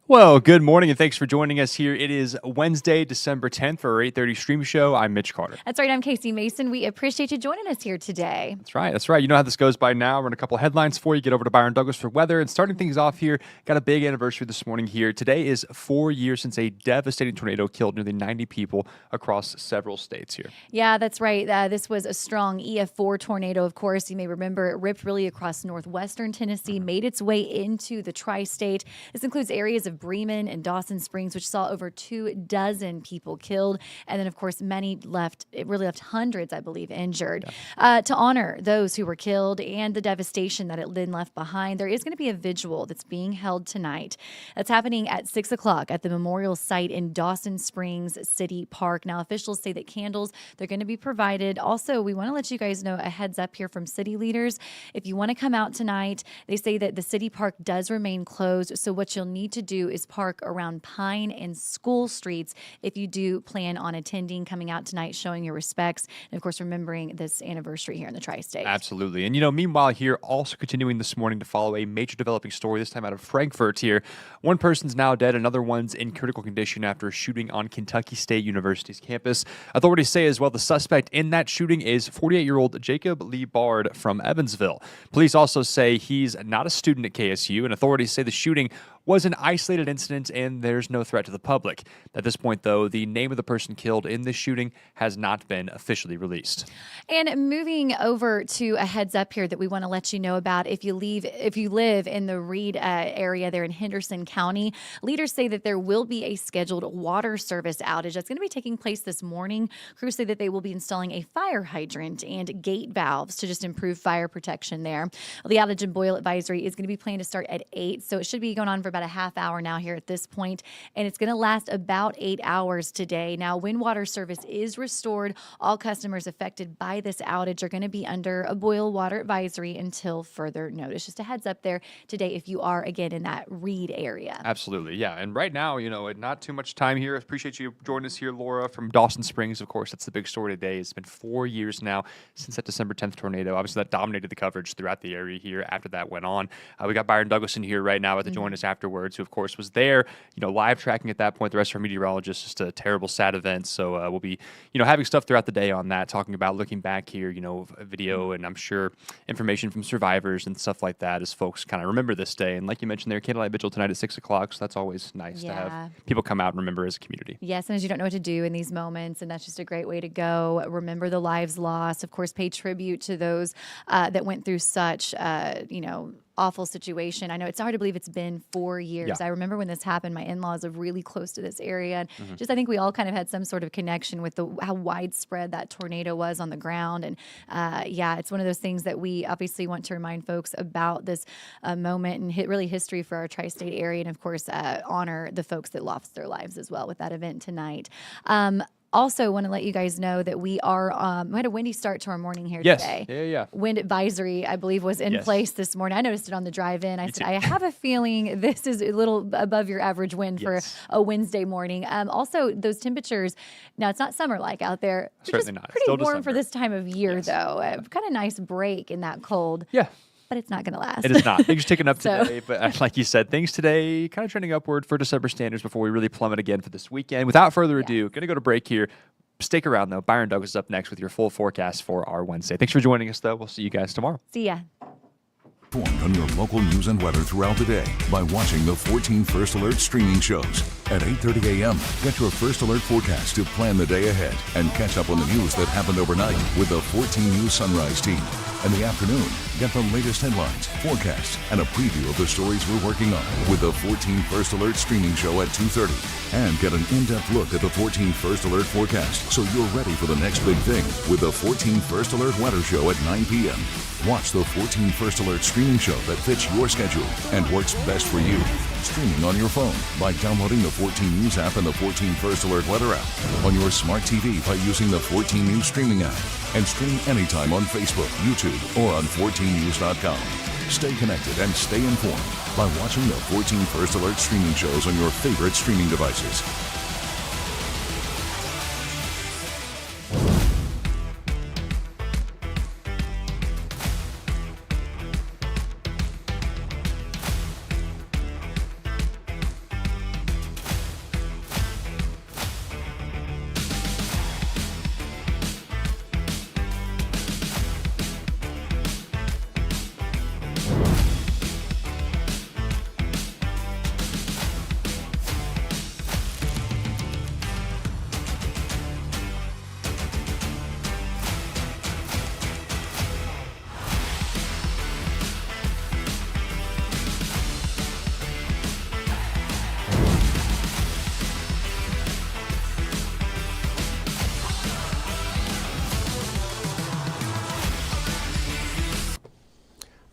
Well, good morning, and thanks for joining us here. It is Wednesday, December 10th for our 8:30 stream show. I'm Mitch Carter. That's right. I'm Casey Mason. We appreciate you joining us here today. That's right. That's right. You know how this goes by now. Run a couple of headlines for you. Get over to Byron Douglas for weather. And starting things off here, got a big anniversary this morning here. Today is 4 years since a devastating tornado killed nearly 90 people across several states here. Yeah, that's right. This was a strong EF4 tornado, of course. You may remember it ripped really across northwestern Tennessee, made its way into the tri-state. This includes areas of Bremen and Dawson Springs, which saw over 24 people killed. And then, of course, it really left hundreds, I believe, injured. Yeah. To honor those who were killed and the devastation that it then left behind, there is going to be a vigil that's being held tonight. That's happening at 6 o'clock at the memorial site in Dawson Springs City Park. Now, officials say that candles, they're going to be provided. Also, we want to let you guys know a heads up here from city leaders. If you want to come out tonight, they say that the city park does remain closed. So what you'll need to do is park around Pine and School Streets if you do plan on attending, coming out tonight, showing your respects, and of course remembering this anniversary here in the tri-state. Absolutely. And meanwhile here, also continuing this morning to follow a major developing story, this time out of Frankfurt here. One person's now dead, another one's in critical condition after a shooting on Kentucky State University's campus. Authorities say as well the suspect in that shooting is 48-year-old Jacob Lee Bard from Evansville. Police also say he's not a student at KSU, and authorities say the shooting was an isolated incident and there's no threat to the public. At this point, though, the name of the person killed in this shooting has not been officially released. And moving over to a heads up here that we want to let you know about, if you live in the Reed area there in Henderson County, leaders say that there will be a scheduled water service outage that's going to be taking place this morning. Crews say that they will be installing a fire hydrant and gate valves to just improve fire protection there. The outage and boil advisory is going to be planned to start at 8, so it should be going on for about a half hour now here at this point, and it's going to last about 8 hours today. Now, when water service is restored, all customers affected by this outage are going to be under a boil water advisory until further notice. Just a heads up there today if you are, again, in that Reed area. Absolutely, yeah. And right now, not too much time here. I appreciate you joining us here, Laura, from Dawson Springs. Of course, that's the big story today. It's been 4 years now since that December 10th tornado. Obviously, that dominated the coverage throughout the area here after that went on. We got Byron Douglas in here right now to join us afterwards, who, of course, was there, live tracking at that point. The rest of our meteorologists, just a terrible, sad event. So we'll be, having stuff throughout the day on that, talking about looking back here, video and I'm sure information from survivors and stuff like that as folks kind of remember this day. And like you mentioned there, candlelight vigil tonight at 6 o'clock. So that's always nice to have people come out and remember as a community. Yes, sometimes you don't know what to do in these moments, and that's just a great way to go. Remember the lives lost. Of course, pay tribute to those that went through such, awful situation. I know it's hard to believe it's been 4 years. Yeah. I remember when this happened, my in-laws are really close to this area. And I think we all kind of had some sort of connection with how widespread that tornado was on the ground. And it's one of those things that we obviously want to remind folks about this moment and really history for our tri-state area. And of course, honor the folks that lost their lives as well with that event tonight. Also, want to let you guys know that we had a windy start to our morning here today. Yeah. Wind advisory, I believe, was in place this morning. I noticed it on the drive-in. I said, I have a feeling this is a little above your average wind for a Wednesday morning. Also, those temperatures, now it's not summer-like out there. Certainly not. Pretty Still warm December. For this time of year, though. Kind of nice break in that cold. Yeah. But it's not going to last. It is not. Things are ticking up today, but like you said, things today kind of trending upward for December standards before we really plummet again for this weekend. Without further ado, going to go to break here. Stick around, though. Byron Douglas is up next with your full forecast for our Wednesday. Thanks for joining us, though. We'll see you guys tomorrow. See ya. Informed on your local news and weather throughout the day by watching the 14 First Alert streaming shows. At 8:30 a.m., get your First Alert forecast to plan the day ahead and catch up on the news that happened overnight with the 14 News Sunrise team. In the afternoon, get the latest headlines, forecasts, and a preview of the stories we're working on with the 14 First Alert streaming show at 2:30. And get an in-depth look at the 14 First Alert forecast so you're ready for the next big thing with the 14 First Alert weather show at 9 p.m. Watch the 14 First Alert streaming show that fits your schedule and works best for you. Streaming on your phone by downloading the 14 News app and the 14 First Alert weather app. On your smart TV by using the 14 News streaming app. And stream anytime on Facebook, YouTube, or on 14news.com. Stay connected and stay informed by watching the 14 First Alert streaming shows on your favorite streaming devices.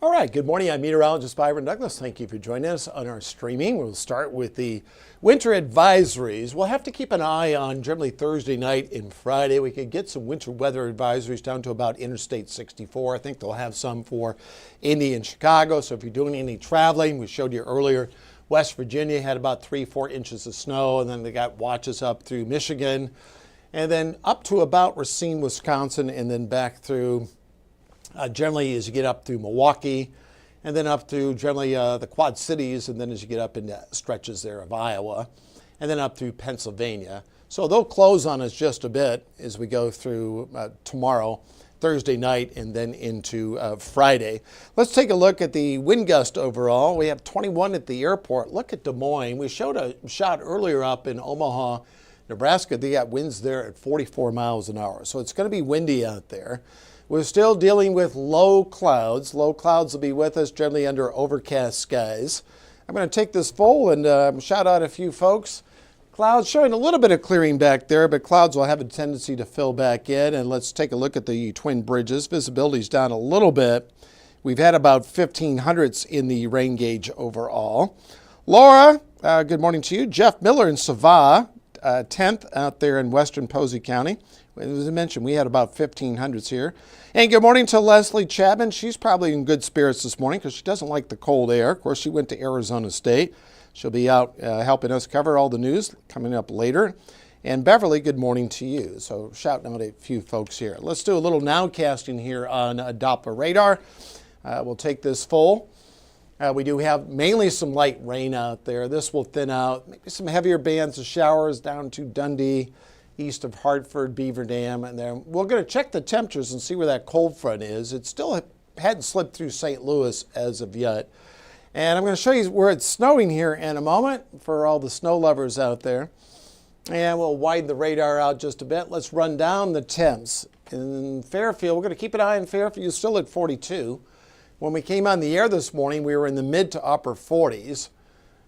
All right, good morning. I'm meteorologist Byron Douglas. Thank you for joining us on our streaming. We'll start with the winter advisories. We'll have to keep an eye on generally Thursday night and Friday. We could get some winter weather advisories down to about Interstate 64. I think they'll have some for Indy and Chicago. So if you're doing any traveling, we showed you earlier, West Virginia had about 3-4 inches of snow, and then they got watches up through Michigan, and then up to about Racine, Wisconsin, and then back through generally as you get up through Milwaukee, and then up through generally the Quad Cities, and then as you get up into stretches there of Iowa, and then up through Pennsylvania. So they'll close on us just a bit as we go through tomorrow, Thursday night, and then into Friday. Let's take a look at the wind gust overall. We have 21 at the airport. Look at Des Moines. We showed a shot earlier up in Omaha, Nebraska. They got winds there at 44 miles an hour. So it's going to be windy out there. We're still dealing with low clouds. Low clouds will be with us generally under overcast skies. I'm going to take this full and shout out a few folks. Clouds showing a little bit of clearing back there, but clouds will have a tendency to fill back in. And let's take a look at the Twin Bridges. Visibility's down a little bit. We've had about 1,500s in the rain gauge overall. Laura, good morning to you. Jeff Miller in Savah, 10th out there in western Posey County. As I mentioned, we had about 1,500s here. And good morning to Leslie Chapman. She's probably in good spirits this morning because she doesn't like the cold air. Of course, she went to Arizona State. She'll be out helping us cover all the news coming up later. And Beverly, good morning to you. So shouting out a few folks here. Let's do a little nowcasting here on Doppler radar. We'll take this full. We do have mainly some light rain out there. This will thin out. Maybe some heavier bands of showers down to Dundee, east of Hartford, Beaver Dam. And then we're going to check the temperatures and see where that cold front is. It still hadn't slipped through St. Louis as of yet. And I'm going to show you where it's snowing here in a moment for all the snow lovers out there. And we'll widen the radar out just a bit. Let's run down the temps. In Fairfield, we're going to keep an eye on Fairfield, still at 42. When we came on the air this morning, we were in the mid to upper 40s.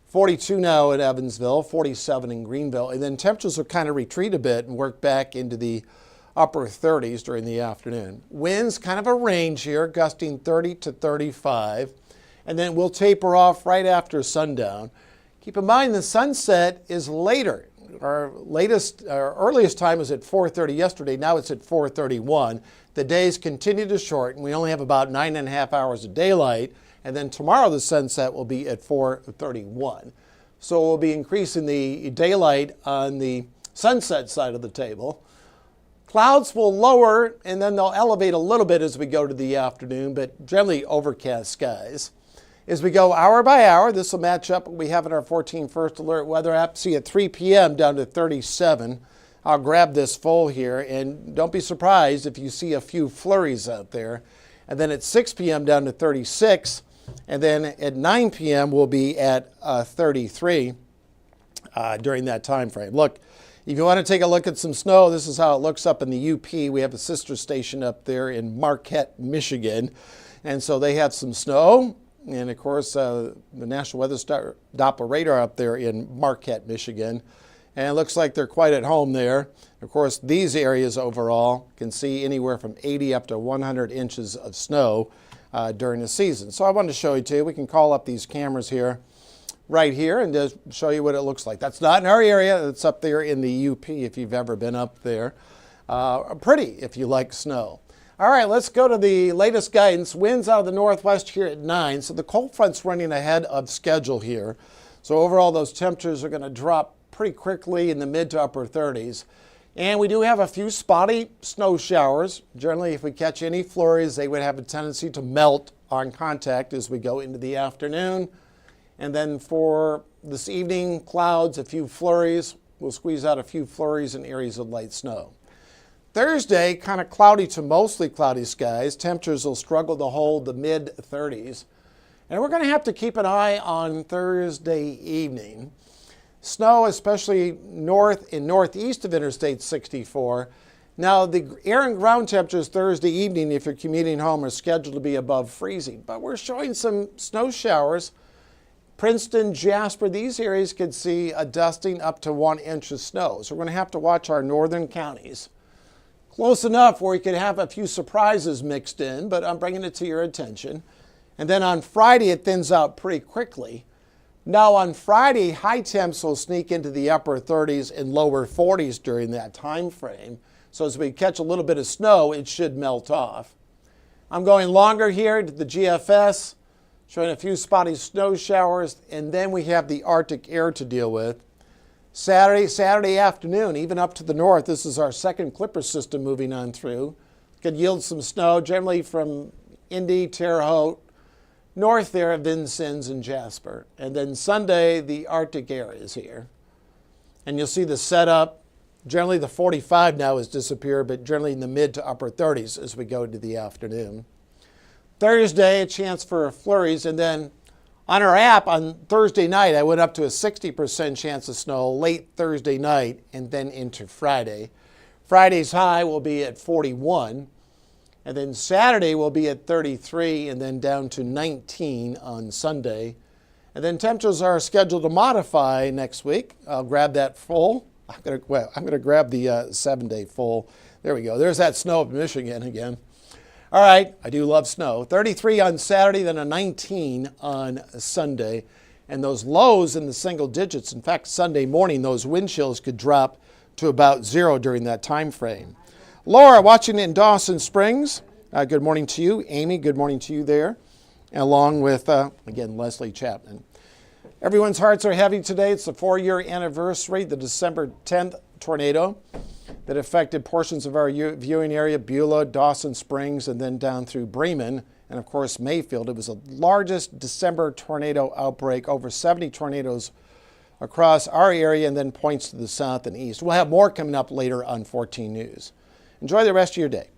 42 now at Evansville, 47 in Greenville. And then temperatures will kind of retreat a bit and work back into the upper 30s during the afternoon. Winds kind of a range here, gusting 30 to 35. And then we'll taper off right after sundown. Keep in mind the sunset is later. Our earliest time was at 4:30 yesterday. Now it's at 4:31. The days continue to shorten. We only have about 9.5 hours of daylight. And then tomorrow the sunset will be at 4:31. So we'll be increasing the daylight on the sunset side of the table. Clouds will lower and then they'll elevate a little bit as we go to the afternoon, but generally overcast skies. As we go hour by hour, this will match up what we have in our 14 First Alert weather app. See at 3 p.m. down to 37. I'll grab this full here, and don't be surprised if you see a few flurries out there. And then at 6 p.m. down to 36. And then at 9 p.m. we'll be at 33 during that time frame. Look, if you want to take a look at some snow, this is how it looks up in the UP. We have a sister station up there in Marquette, Michigan. And so they have some snow. And of course, the National Weather Doppler radar up there in Marquette, Michigan. And it looks like they're quite at home there. Of course, these areas overall can see anywhere from 80 up to 100 inches of snow during the season. So I wanted to show you too. We can call up these cameras here, right here, and just show you what it looks like. That's not in our area. It's up there in the UP if you've ever been up there. Pretty if you like snow. All right, let's go to the latest guidance. Winds out of the northwest here at 9. So the cold front's running ahead of schedule here. So overall, those temperatures are going to drop pretty quickly in the mid to upper 30s. And we do have a few spotty snow showers. Generally, if we catch any flurries, they would have a tendency to melt on contact as we go into the afternoon. And then for this evening, clouds, a few flurries. We'll squeeze out a few flurries in areas of light snow. Thursday, kind of cloudy to mostly cloudy skies. Temperatures will struggle to hold the mid-30s. And we're going to have to keep an eye on Thursday evening. Snow, especially north and northeast of Interstate 64. Now, the air and ground temperatures Thursday evening, if you're commuting home, are scheduled to be above freezing. But we're showing some snow showers. Princeton, Jasper, these areas could see a dusting up to 1 inch of snow. So we're going to have to watch our northern counties. Close enough where we could have a few surprises mixed in, but I'm bringing it to your attention. And then on Friday, it thins out pretty quickly. Now on Friday, high temps will sneak into the upper 30s and lower 40s during that time frame. So as we catch a little bit of snow, it should melt off. I'm going longer here to the GFS, showing a few spotty snow showers, and then we have the Arctic air to deal with. Saturday afternoon, even up to the north, this is our second clipper system moving on through. Could yield some snow, generally from Indy, Terre Haute, north there of Vincennes and Jasper. And then Sunday, the Arctic air is here. And you'll see the setup. Generally, the 45 now has disappeared, but generally in the mid to upper 30s as we go into the afternoon. Thursday, a chance for flurries. And then on our app on Thursday night, I went up to a 60% chance of snow late Thursday night and then into Friday. Friday's high will be at 41. And then Saturday will be at 33 and then down to 19 on Sunday. And then temperatures are scheduled to modify next week. I'll grab that full. I'm going to grab the 7-day full. There we go. There's that snow up in Michigan again. All right, I do love snow. 33 on Saturday, then a 19 on Sunday. And those lows in the single digits. In fact, Sunday morning, those wind chills could drop to about 0 during that time frame. Laura, watching in Dawson Springs. Good morning to you. Amy, good morning to you there. Along with, again, Leslie Chapman. Everyone's hearts are heavy today. It's the 4-year anniversary, the December 10th tornado that affected portions of our viewing area, Beulah, Dawson Springs, and then down through Bremen, and of course Mayfield. It was the largest December tornado outbreak, over 70 tornadoes across our area and then points to the south and east. We'll have more coming up later on 14 News. Enjoy the rest of your day.